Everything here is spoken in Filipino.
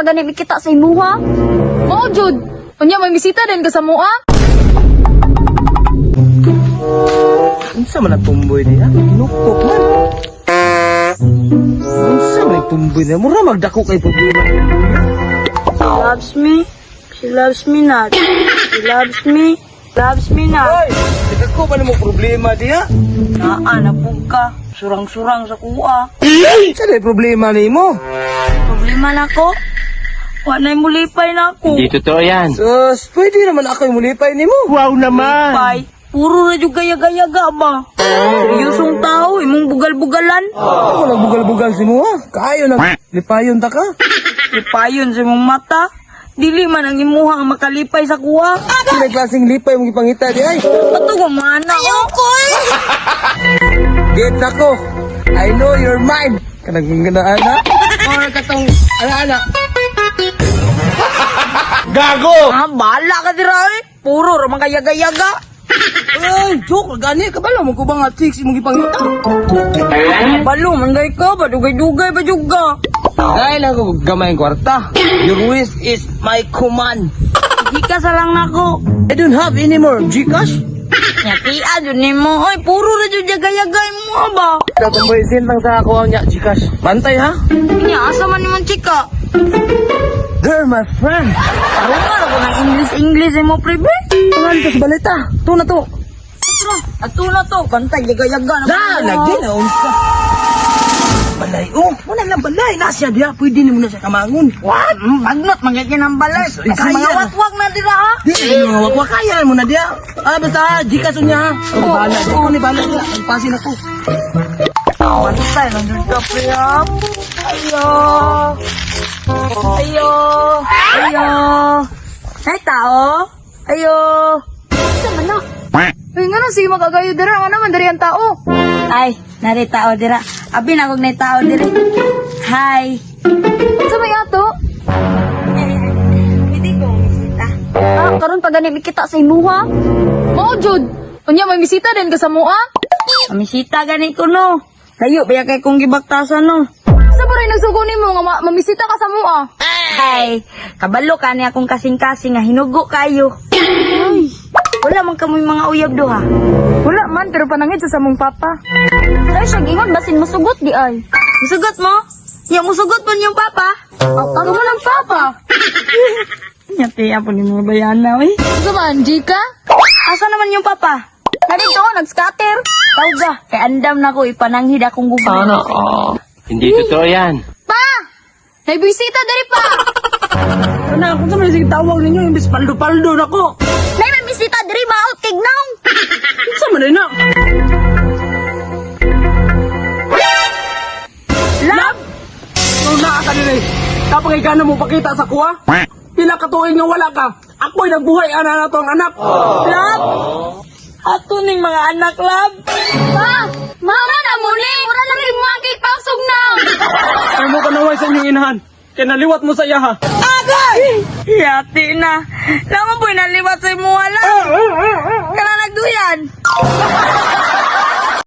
pa gani kita sa imuha. Mao jud. Unya may bisita din ka sa mua. Unsa man ang tumboy diha? Nukok man. Unsa man ang tumboy diha? Mura magdako kay problema. She loves me. She loves me not. She loves me. Loves me not. Hoy, dako ba nimo problema diha? Napog ka. Surang-surang sa kuha. Sa may problema nimo? Problema na ko. Wala na mulipay na ako. Hindi totoo yan. Sus, pwede naman ako yung mulipay nimo. Wow naman! Mulipay. Puro na yung gaya-gaya-ga ba? Seryosong tao, imong bugal-bugalan. Ako nagbugal-bugal si mo ha. Kaayo nang lipayon ta ka. Lipayon sa imong mata. Dili man ang imuha ang makalipay sa kuha. Sila klaseng lipay mong ipangita di ay. Pato gumana ko. Get na ko. I know you're mine. Kanang ganaan na. Or katong ana-ana. Gago! Bala ka dira eh. Puro ra mga yaga-yaga. Ay, joke gani ka bala mo ko ba nga chicks imong ipangita. Balo, manday ka ba? Dugay-dugay ba juga? Dahil ako gamay ang kwarta. Your wish is my command. Di ka sa lang nako. I don't have any more Gcash. Nyatian yun ni mo. Ay, puro na dyan yaga-yagay mo ba? Tatamboy sintang sa ako ang niya Gcash. Bantay ha. Nya, asa man naman chika? Girl, my friend. Tarungan ako ng English mo, prebe. Pangalan ka sa balita. Ito na to. Ato na to. Bantay, yaga-yaga na. Lagi na unsa. Balay. Oh, wala lang balay. Nasya diya. Pwede ni mo na siya kamangon. What? Magnot, magiging ng balay. Kasi Kaya mga na. watwag na dira ha. Di, mga wakwa kaya mo na diya. Basta Gcash niya ha. Ako bahala. Ako ni bahala diya. Pasin ako. Bantay, nandun ka, priyam. Ayo. Ayo. Ayo. Ay, tao. Ayo. Sa mana? Ay nga na sige magagayo dira nga naman dari ang tao. Ay, nari tao dira. Abi na kog na tao dira. Hi. Unsa may ato? Hindi ko bisita. Karon pa gani kita sa imuha. Mao jud. Unya may bisita din ka sa mua. Amisita gani ko no. Layo baya kay kong gibaktasan no. Sa baray nagsugo nimo nga mamisita ka sa mua. Ay, kabalo ka ni akong kasing-kasing nga hinugo kayo. Wala man kamoy mga uyab do ha. Wala man pero panangit sa samong papa. Ay siya gingon basin musugot di ay. Musugot mo? Ya musugot mo niyong papa? Ano man ang papa? Nyati apo ni mga bayana oy. Unsa man Jika? Asa naman yung papa? Narito ko nag-scatter. Tawga, kay andam na ko ipananghid akong gusto. Hindi totoo yan. Pa! May bisita diri pa. Ano, kung sa may sige tawag ninyo, imbis paldo-paldo na ko. Nay may bisita diri maot tignaw. Sa man na. Love! Nung naa ka nila, kapag ikaw na mo pakita sa kuha, pila katuig nga wala ka, ako'y nagbuhay ana na to ang anak. Love! Ato ning mga anak, love! Pa! Mama na muli! Mura lang rin mo ang kipasog na! Ay mo kanaway sa inyong inahan, kaya naliwat mo sa iya ha. Yati na. Naman po'y naliwat sa imuha lang. Kana nagduyan.